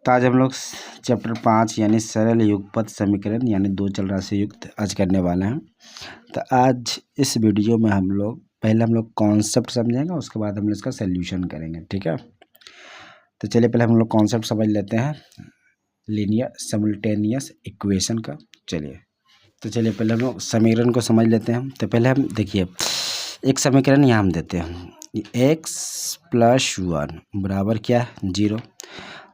तो आज हम लोग चैप्टर 5 यानी सरल युगपथ समीकरण यानी दो चल राशि युक्त आज करने वाले हैं। तो आज इस वीडियो में हम लोग पहले कॉन्सेप्ट समझेंगे, उसके बाद हम लोग इसका सॉल्यूशन करेंगे। ठीक है, तो चलिए पहले हम लोग कॉन्सेप्ट समझ लेते हैं लीनियर सिमुल्टेनियस इक्वेशन का। चलिए पहले हम लोग समीकरण को समझ लेते हैं। तो पहले हम देखिए एक समीकरण यहाँ हम देते हैं x + 1 बराबर क्या है 0।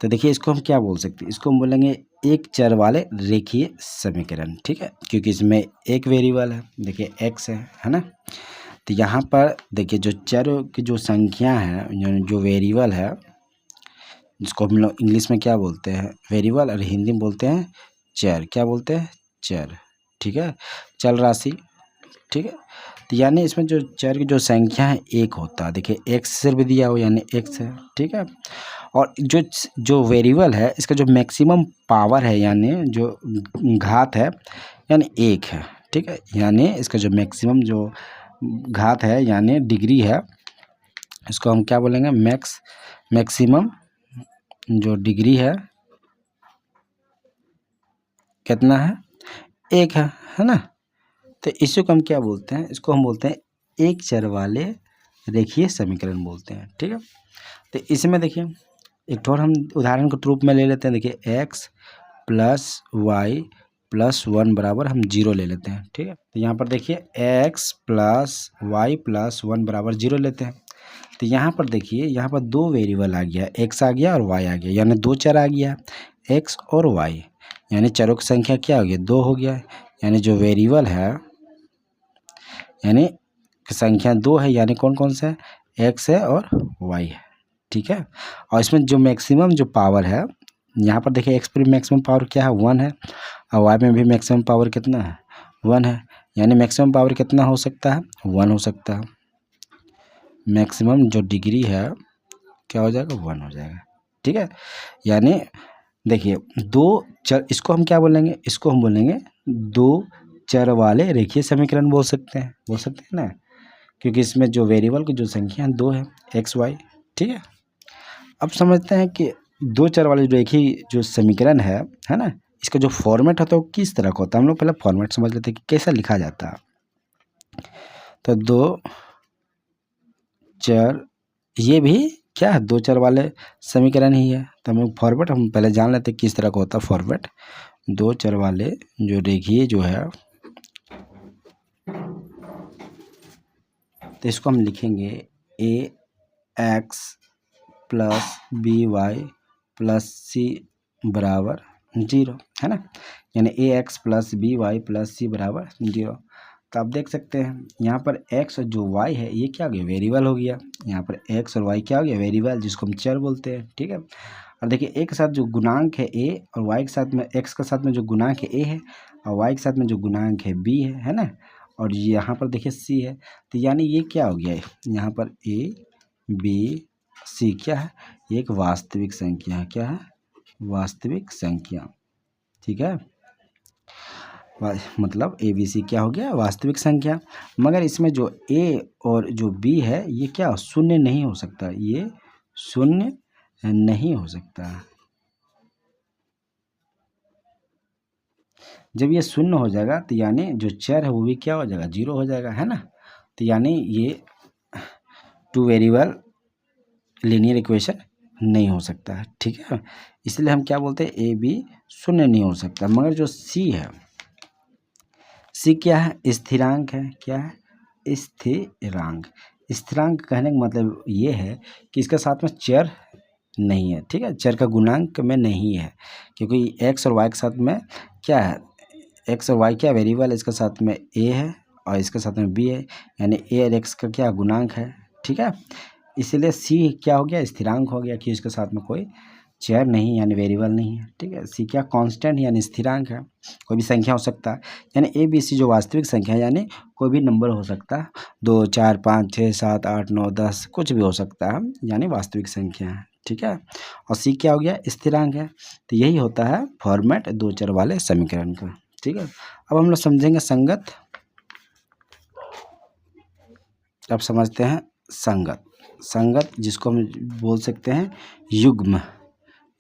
तो देखिए इसको हम क्या बोल सकते हैं, इसको हम बोलेंगे एक चर वाले रेखीय समीकरण। ठीक है, क्योंकि इसमें एक वेरिएबल है, देखिए x है ना। तो यहाँ पर देखिए जो चर की जो संख्या है, जो वेरिएबल है, जिसको हम लोग इंग्लिश में क्या बोलते हैं वेरिएबल, और हिंदी में बोलते हैं चर। क्या बोलते हैं चर। ठीक है, चल राशि। ठीक है, तो यानी इसमें जो चर की जो संख्या है एक होता है। देखिए एक्स सिर्फ दिया हो यानी एक्स है। ठीक है, और जो वेरिएबल है इसका जो मैक्सिमम पावर है यानी जो घात है यानी एक है। ठीक है, यानी इसका जो मैक्सिमम जो घात है यानी डिग्री है, इसको हम क्या बोलेंगे मैक्सिमम जो डिग्री है कितना है एक है ना। तो इसी को हम क्या बोलते हैं, इसको हम बोलते हैं एक चर वाले रेखीय समीकरण बोलते हैं। ठीक है, तो इसमें देखिए एक और हम उदाहरण के रूप में ले लेते हैं। देखिए x + y + 1 बराबर हम 0 ले लेते हैं। ठीक है, तो यहाँ पर देखिए x + y + 1 बराबर 0 लेते हैं। तो यहाँ पर देखिए यहाँ पर दो वेरिएबल आ गया, x आ गया और y आ गया, यानी दो चर आ गया x और y, यानी चरों की संख्या क्या हो गया 2 हो गया। यानी जो वेरिएबल है यानी संख्या 2 है, यानी कौन कौन सा है x है और y है। ठीक है, और इसमें जो मैक्सिमम जो पावर है यहाँ पर देखिए x पर मैक्सिमम पावर क्या है 1 है, और y में भी मैक्सिमम पावर कितना है 1 है। यानी मैक्सिमम पावर कितना हो सकता है 1 हो सकता है। मैक्सिमम जो डिग्री है क्या हो जाएगा 1 हो जाएगा। ठीक है, यानी देखिए दो चर, इसको हम क्या बोलेंगे, इसको हम बोलेंगे दो चर वाले रेखीय समीकरण बोल सकते हैं ना, क्योंकि इसमें जो वेरिएबल की जो संख्या है 2 है x y। ठीक है, अब समझते हैं कि दो चर वाले रेखीय जो समीकरण है ना, इसका जो फॉर्मेट होता है वो किस तरह का होता है। हम लोग पहले फॉर्मेट समझ लेते हैं कि कैसा लिखा जाता है। तो दो चर, ये भी क्या है दो चर वाले समीकरण ही है। तो हम फॉर्मेट हम पहले जान लेते हैं किस तरह का होता है फॉर्मेट। दो चर वाले जो रेखीय जो है, तो इसको हम लिखेंगे ax + by + c बराबर 0 है ना, यानी ax + by + c बराबर 0। तो आप देख सकते हैं यहाँ पर x और जो y है ये क्या हो गया वेरिएबल हो गया। यहाँ पर x और y क्या हो गया वेरिएबल, जिसको हम चर बोलते हैं। ठीक है, और देखिए एक के साथ जो गुणांक है a और y के साथ में, x के साथ में जो गुणांक है a है और y के साथ में जो गुणांक है b है ना, और यहाँ पर देखिए c है। तो यानी ये क्या हो गया यहाँ पर a b c क्या है, ये एक वास्तविक संख्या है। क्या है वास्तविक संख्या। ठीक है, मतलब ए बी सी क्या हो गया वास्तविक संख्या। मगर इसमें जो a और जो b है ये क्या शून्य नहीं हो सकता, ये शून्य नहीं हो सकता। जब ये शून्य हो जाएगा तो यानी जो चर है वो भी क्या हो जाएगा 0 हो जाएगा, है ना। तो यानी ये टू वेरिएबल लीनियर इक्वेशन नहीं हो सकता है। ठीक है, इसलिए हम क्या बोलते हैं ए बी शून्य नहीं हो सकता। मगर जो सी है, सी क्या है स्थिरांक है। क्या है स्थिरांक। स्थिरांक कहने का मतलब ये है कि इसके साथ में चर नहीं है। ठीक है, चर का गुणांक में नहीं है, क्योंकि एक्स और वाई के साथ में क्या है, एक्स और वाई क्या वेरिएबल, इसके साथ में ए है और इसके साथ में बी है, यानी ए और एक्स का क्या गुणांक है। ठीक है, इसीलिए सी क्या हो गया स्थिरांक हो गया कि इसके साथ में कोई चर नहीं यानी वेरिएबल नहीं है। ठीक है, सी क्या कांस्टेंट यानी स्थिरांक है, कोई भी संख्या हो सकता है। यानी ए बी सी जो वास्तविक संख्या है यानी कोई भी नंबर हो सकता है, 2 4 5 6 7 8 9 10 कुछ भी हो सकता है, यानी वास्तविक संख्या है। ठीक है, और सी क्या हो गया स्थिरांक है। तो यही होता है फॉर्मेट दो चर वाले समीकरण का। ठीक है, अब हम लोग समझेंगे संगत। अब समझते हैं संगत। संगत जिसको हम बोल सकते हैं युग्म।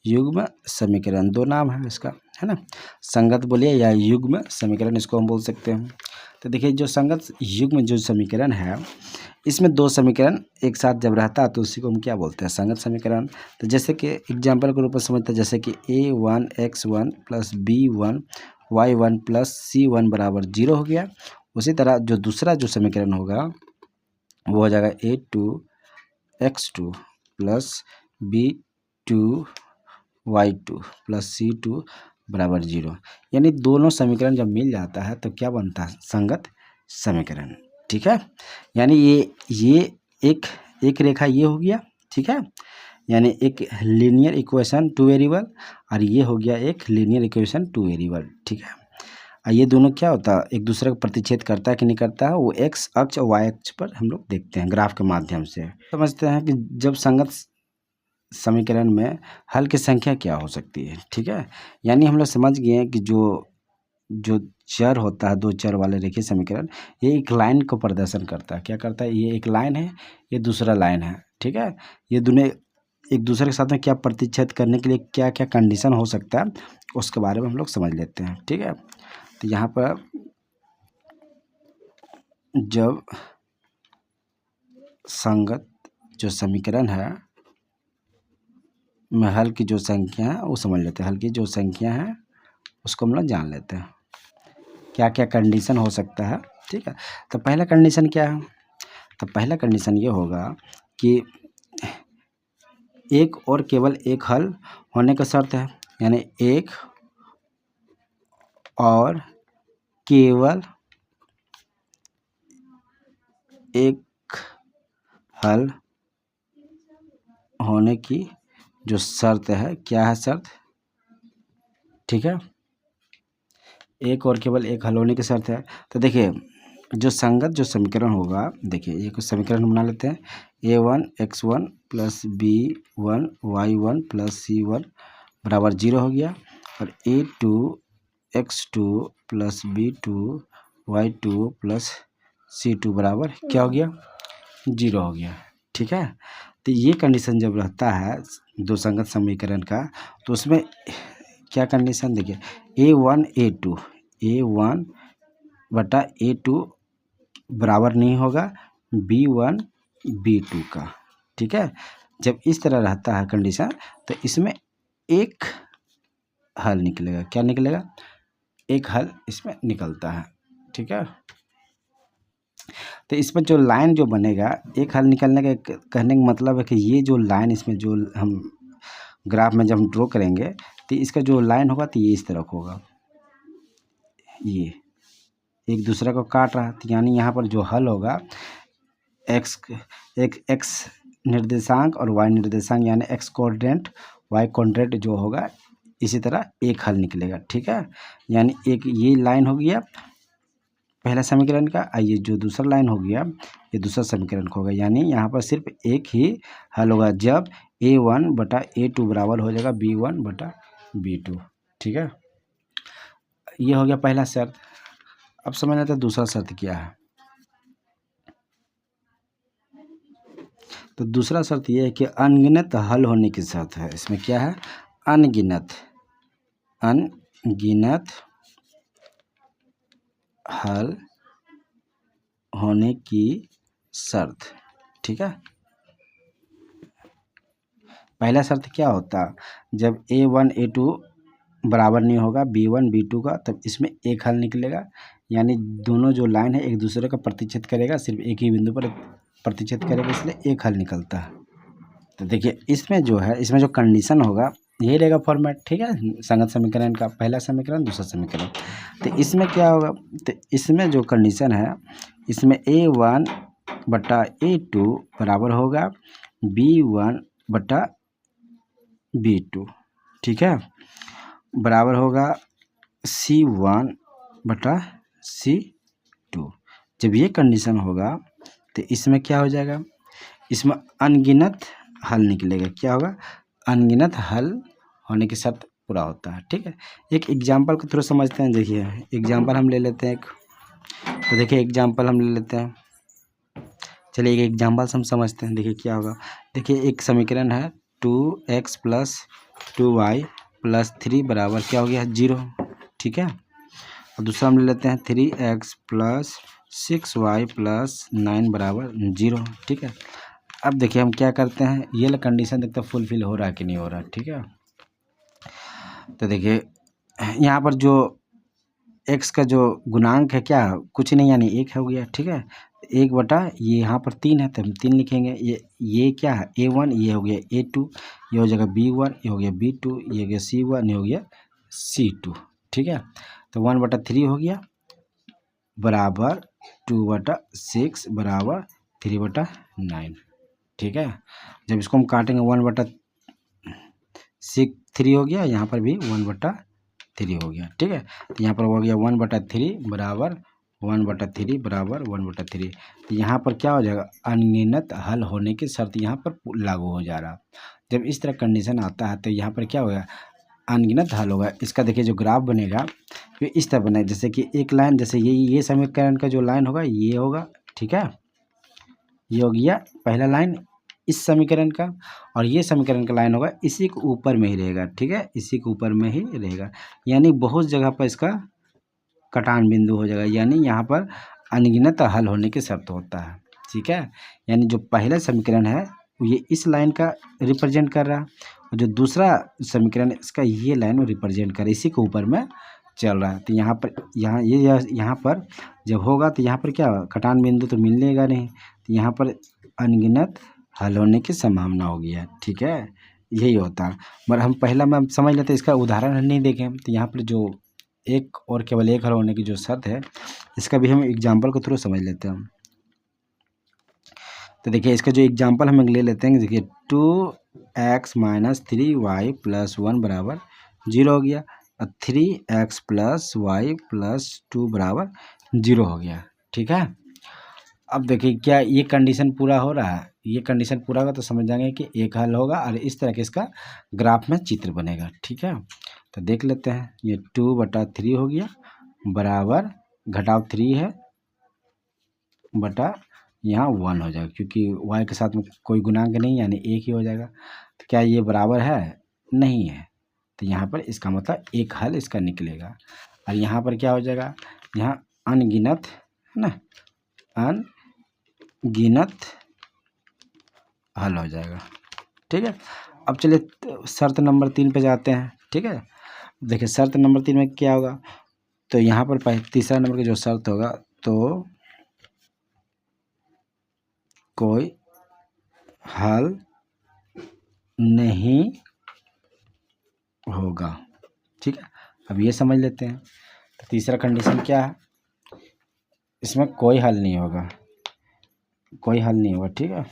युग्म समीकरण, दो नाम है इसका, है ना। संगत बोलिए या युग्म समीकरण इसको हम बोल सकते हैं। तो देखिए जो संगत युग्म जो समीकरण है, इसमें दो समीकरण एक साथ जब रहता है तो उसी को हम क्या बोलते हैं, संगत समीकरण। तो जैसे कि एग्जाम्पल के रूप में समझते हैं, जैसे कि a1x1 plus b1 y1 plus c1 बराबर 0 हो गया। उसी तरह जो दूसरा जो समीकरण होगा वो हो जाएगा a2x2 plus b2 y2 plus c2 बराबर 0। यानी दोनों समीकरण जब मिल जाता है तो क्या बनता है, संगत समीकरण। ठीक है, यानी ये एक रेखा ये हो गया, ठीक है, यानी एक लीनियर इक्वेशन टू वेरिएबल, और ये हो गया एक लीनियर इक्वेशन टू वेरिएबल। ठीक है, और ये दोनों क्या होता है, एक दूसरे का प्रतिच्छेद करता है कि नहीं करता है, वो एक्स अक्ष और वाई अक्ष पर हम लोग देखते हैं ग्राफ के माध्यम से। समझते हैं कि जब संगत समीकरण में हल की संख्या क्या हो सकती है। ठीक है, यानी हम लोग समझ गए हैं कि जो चर होता है, दो चर वाले रेखीय समीकरण, ये एक लाइन को प्रदर्शन करता है। क्या करता है, ये एक लाइन है, ये दूसरा लाइन है। ठीक है, ये दोनों एक दूसरे के साथ में क्या प्रतिच्छेद करने के लिए क्या क्या कंडीशन हो सकता है उसके बारे में हम लोग समझ लेते हैं। ठीक है, तो यहाँ पर जब संगत जो समीकरण है में हल की जो संख्या है वो समझ लेते हैं। हल की जो संख्या है उसको हम लोग जान लेते हैं क्या क्या कंडीशन हो सकता है। ठीक है, तो पहला कंडीशन क्या है, तो पहला कंडीशन ये होगा कि एक और केवल एक हल होने का शर्त है, यानी एक और केवल एक हल होने की जो शर्त है, क्या है शर्त, ठीक है, एक और केवल एक हल होने की शर्त है। तो देखिए जो संगत जो समीकरण होगा, देखिए ये कुछ समीकरण बना लेते हैं। a1x1 plus b1 y1 plus c1 बराबर 0 हो गया, और a2x2 plus b2 y2 plus c2 बराबर क्या हो गया, 0 हो गया। ठीक है, तो ये कंडीशन जब रहता है दो संगत समीकरण का, तो उसमें क्या कंडीशन, देखिए a1 बटा a2 बराबर नहीं होगा b1 b2 का। ठीक है, जब इस तरह रहता है कंडीशन तो इसमें एक हल निकलेगा। क्या निकलेगा, एक हल इसमें निकलता है। ठीक है, तो इसमें जो लाइन जो बनेगा, एक हल निकलने का कहने का मतलब है कि ये जो लाइन इसमें जो हम ग्राफ में जब हम ड्रॉ करेंगे तो इसका जो लाइन होगा तो ये इस तरह होगा, ये एक दूसरे को काट रहा है। तो यानी यहाँ पर जो हल होगा एक्स निर्देशांक और वाई निर्देशांक, यानी एक्स कोऑर्डिनेट वाई कोऑर्डिनेट जो होगा, इसी तरह एक हल निकलेगा। ठीक है, यानी एक ये लाइन हो गया पहला समीकरण का, ये जो दूसरा लाइन हो गया ये दूसरा समीकरण का होगा। यानी यहाँ पर सिर्फ एक ही हल होगा जब a1 बटा a2 बराबर हो जाएगा b1 बटा b2। ठीक है, ये हो गया पहला शर्त। अब समझ लेते हैं दूसरा शर्त क्या है। तो दूसरा शर्त ये है कि अनगिनत हल होने की शर्त है। इसमें क्या है, अनगिनत हल होने की शर्त। ठीक है, पहला शर्त क्या होता, जब a1 a2 बराबर नहीं होगा b1 b2 का, तब इसमें एक हल निकलेगा। यानी दोनों जो लाइन है एक दूसरे का प्रतिच्छेद करेगा, सिर्फ एक ही बिंदु पर प्रतिच्छेद करेगा, इसलिए एक हल निकलता है। तो देखिए इसमें जो है, इसमें जो कंडीशन होगा यही रहेगा फॉर्मेट। ठीक है, संगत समीकरण का पहला समीकरण दूसरा समीकरण। तो इसमें क्या होगा, तो इसमें जो कंडीशन है, इसमें a1 बटा a2 बराबर होगा b1 बटा b2। ठीक है, बराबर होगा c1 बटा c2। जब ये कंडीशन होगा तो इसमें क्या हो जाएगा, इसमें अनगिनत हल निकलेगा। क्या होगा, अनगिनत हल होने की शर्त पूरा होता है। ठीक है, एक एग्जांपल को थोड़ा समझते हैं। देखिए एग्जांपल हम ले लेते हैं एक, तो देखिए एग्जांपल हम ले लेते हैं। चलिए एक एग्जांपल से हम समझते हैं। देखिए क्या होगा, देखिए एक समीकरण है 2x प्लस 2y प्लस 3 बराबर क्या हो गया 0, ठीक है। और दूसरा हम ले लेते हैं 3x प्लस 6y प्लस 9 बराबर 0, ठीक है। अब देखिए हम क्या करते हैं, ये कंडीशन देखते हैं फुलफिल हो रहा है कि नहीं हो रहा, ठीक है। तो देखिए यहाँ पर जो x का जो गुणांक है क्या, कुछ नहीं यानी 1 हो गया, ठीक है। 1 बटा ये यहाँ पर 3 है तो हम 3 लिखेंगे। ये क्या है a1, ये हो गया a2, ये हो जाएगा b1, ये हो गया b2, ये हो गया c1, ये हो गया c2, ठीक है। तो 1/3 हो गया बराबर 2/6 बराबर 3/9, ठीक है। जब इसको हम काटेंगे 1/3 हो गया, यहाँ पर भी 1/3 हो गया, ठीक है। तो यहाँ पर हो गया 1/3 बराबर 1/3 बराबर 1/3। तो यहाँ पर क्या हो जाएगा, अनगिनत हल होने की शर्त यहाँ पर लागू हो जा रहा। जब इस तरह कंडीशन आता है तो यहाँ पर क्या होगा, अनगिनत हल होगा। इसका देखिए जो ग्राफ बनेगा फिर इस तरह बनेगा, जैसे कि एक लाइन, जैसे ये समीकरण का जो लाइन होगा ये होगा, ठीक है। ये हो गया पहला लाइन इस समीकरण का, और ये समीकरण का लाइन होगा इसी के ऊपर में ही रहेगा, ठीक है, इसी के ऊपर में ही रहेगा। यानी बहुत जगह पर इसका कटान बिंदु हो जाएगा, यानी यहाँ पर अनगिनत हल होने की शर्त होता है, ठीक है। यानी जो पहला समीकरण है ये इस लाइन का रिप्रेजेंट कर रहा है, और जो दूसरा समीकरण इसका ये लाइन रिप्रेजेंट कर रहा है, इसी के ऊपर में चल रहा है। तो यहाँ पर यहाँ पर जब होगा तो यहाँ पर क्या कटान बिंदु तो मिलेगा नहीं, तो यहाँ पर अनगिनत हल होने की संभावना होगी है, ठीक है। यही होता है। मगर हम पहला में समझ लेते हैं, इसका उदाहरण नहीं देखें तो यहाँ पर जो एक और केवल एक हल होने की जो शर्त है, इसका भी हम एग्जाम्पल के थ्रू समझ लेते हैं। तो देखिए इसका जो एग्जाम्पल हम ले लेते हैं, देखिए 2x माइनस 3y प्लस 1 बराबर 0 हो गया, और 3x प्लस वाई प्लस 2 बराबर 0 हो गया, ठीक है। अब देखिए क्या ये कंडीशन पूरा हो रहा है, ये कंडीशन पूरा होगा तो समझ जाएंगे कि एक हल होगा, और इस तरह के इसका ग्राफ में चित्र बनेगा, ठीक है। तो देख लेते हैं, ये 2/3 हो गया बराबर घटाव 3 है बटा यहाँ 1 हो जाएगा, क्योंकि y के साथ में कोई गुणांक नहीं यानी एक ही हो जाएगा। तो क्या ये बराबर है, नहीं है, तो यहाँ पर इसका मतलब एक हल इसका निकलेगा। और यहाँ पर क्या हो जाएगा, यहाँ अनगिनत है ना, अनगिनत हल हो जाएगा, ठीक है। अब चलिए शर्त नंबर 3 पे जाते हैं, ठीक है। देखिए शर्त नंबर 3 में क्या होगा, तो यहाँ पर तीसरा नंबर की जो शर्त होगा, तो कोई हल नहीं होगा, ठीक है। अब ये समझ लेते हैं, तो तीसरा कंडीशन क्या है, इसमें कोई हल नहीं होगा, कोई हल नहीं होगा, ठीक है।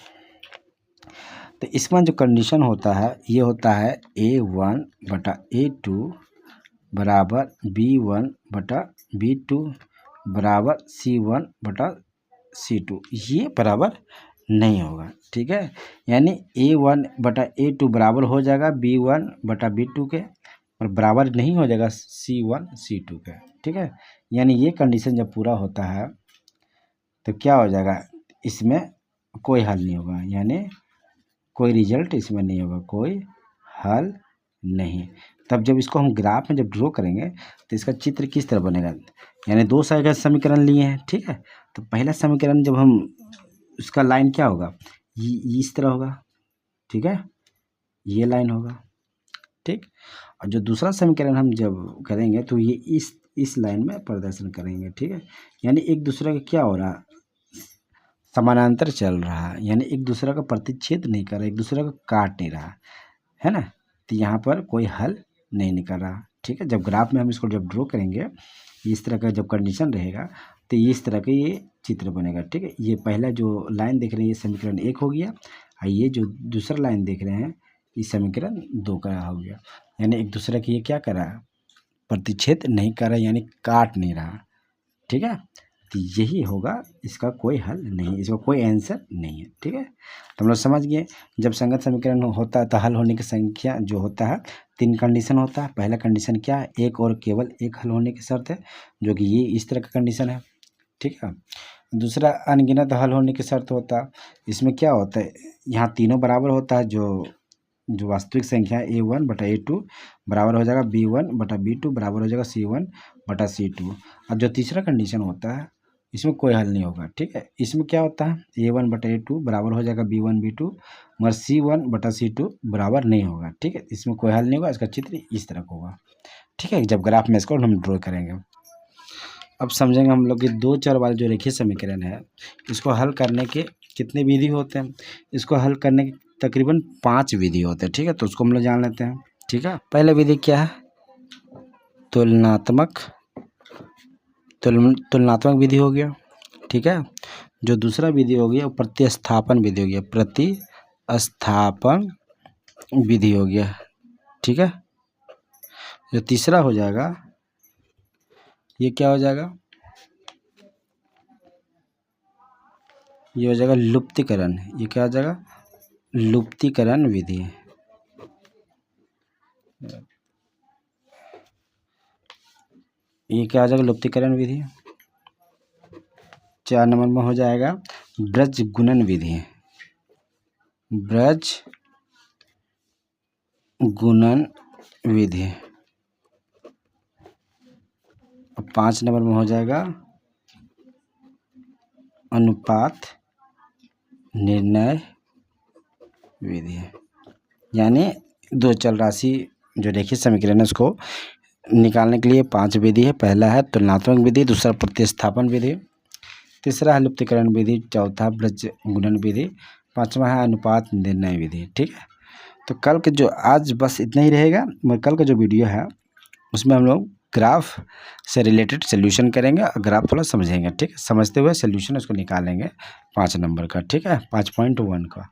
तो इसमें जो कंडीशन होता है ये होता है a1/a2 बराबर b1/b2 बराबर c1/c2, ये बराबर नहीं होगा, ठीक है। यानी a1/a2 बराबर हो जाएगा b1/b2 के, और बराबर नहीं हो जाएगा c1 c2 के, ठीक है। यानी ये कंडीशन जब पूरा होता है तो क्या हो जाएगा, इसमें कोई हल नहीं होगा, यानी कोई रिजल्ट इसमें नहीं होगा, कोई हल नहीं। तब जब इसको हम ग्राफ में जब ड्रॉ करेंगे तो इसका चित्र किस तरह बनेगा, यानी दो समीकरण लिए हैं, ठीक है। तो पहला समीकरण जब हम उसका लाइन क्या होगा, ये इस तरह होगा, ठीक है, ये लाइन होगा, ठीक। और जो दूसरा समीकरण हम जब करेंगे तो ये इस लाइन में प्रदर्शन करेंगे, ठीक है। यानी एक दूसरे का क्या हो रहा, समानांतर चल रहा है, यानी एक दूसरे का प्रतिच्छेद नहीं कर रहा, एक दूसरे को काट नहीं रहा है ना। तो यहाँ पर कोई हल नहीं निकल रहा, ठीक है। जब ग्राफ में हम इसको जब ड्रॉ करेंगे इस तरह का जब कंडीशन रहेगा तो इस तरह का ये चित्र बनेगा, ठीक है। ये पहला जो लाइन देख रहे हैं ये समीकरण 1 हो गया, और ये जो दूसरा लाइन देख रहे हैं ये समीकरण 2 का हो गया। यानी एक दूसरे की ये क्या कर रहा है, प्रतिच्छेद नहीं कर रहा, यानी काट नहीं रहा, ठीक है। तो यही होगा, इसका कोई हल नहीं, इसका कोई आंसर नहीं है, ठीक है। तो हम लोग समझ गए, जब संगत समीकरण होता है तो हल होने की संख्या जो होता है 3 कंडीशन होता है। पहला कंडीशन क्या है, एक और केवल एक हल होने की शर्त है, जो कि ये इस तरह का कंडीशन है, ठीक है। दूसरा अनगिनत हल होने की शर्त होता है, इसमें क्या होता है, यहाँ तीनों बराबर होता है, जो जो वास्तविक संख्या है A1 बटा A2 बराबर हो जाएगा B1 बटा B2 बराबर हो जाएगा C1 बटा C2। अब जो तीसरा कंडीशन होता है इसमें कोई हल नहीं होगा, ठीक है। इसमें क्या होता है A1 बटा A2 बराबर हो जाएगा B1 B2 मगर C1 बटा C2 बराबर नहीं होगा, ठीक है। इसमें कोई हल नहीं होगा, इसका चित्र इस तरह का होगा, ठीक है। जब ग्राफ में इसको हम ड्रॉ करेंगे, अब समझेंगे हम लोग कि दो चर वाले जो रेखीय समीकरण है इसको हल करने के कितने विधि होते हैं। इसको हल करने के तकरीबन 5 विधि होते हैं, ठीक है। तो उसको हम लोग जान लेते हैं, ठीक है। पहला विधि क्या है, तुलनात्मक विधि हो गया, ठीक है। जो दूसरा विधि हो गया प्रतिस्थापन विधि हो गया, प्रतिस्थापन विधि हो गया, ठीक है। जो तीसरा हो जाएगा ये क्या हो जाएगा, ये हो जाएगा लुप्तीकरण। ये क्या हो जाएगा, लुप्तीकरण विधि। ये क्या हो जाएगा, लुप्तीकरण विधि। 4 नंबर में हो जाएगा ब्रज गुणन विधि, ब्रज गुणन विधि। 5 नंबर में हो जाएगा अनुपात निर्णय विधि। यानी दो चल राशि जो रेखीय समीकरण है उसको निकालने के लिए 5 विधि है। पहला है तुलनात्मक विधि, दूसरा प्रतिस्थापन विधि, तीसरा है लुप्तीकरण विधि, चौथा ब्रज गुणन विधि, पांचवा है अनुपात निर्णय विधि, ठीक है। तो कल के जो आज बस इतना ही रहेगा, मगर कल का जो वीडियो है उसमें हम लोग ग्राफ से रिलेटेड सोल्यूशन करेंगे और ग्राफ थोड़ा समझेंगे, ठीक है। समझते हुए सोल्यूशन उसको निकालेंगे 5 नंबर का, ठीक है, 5.1 का।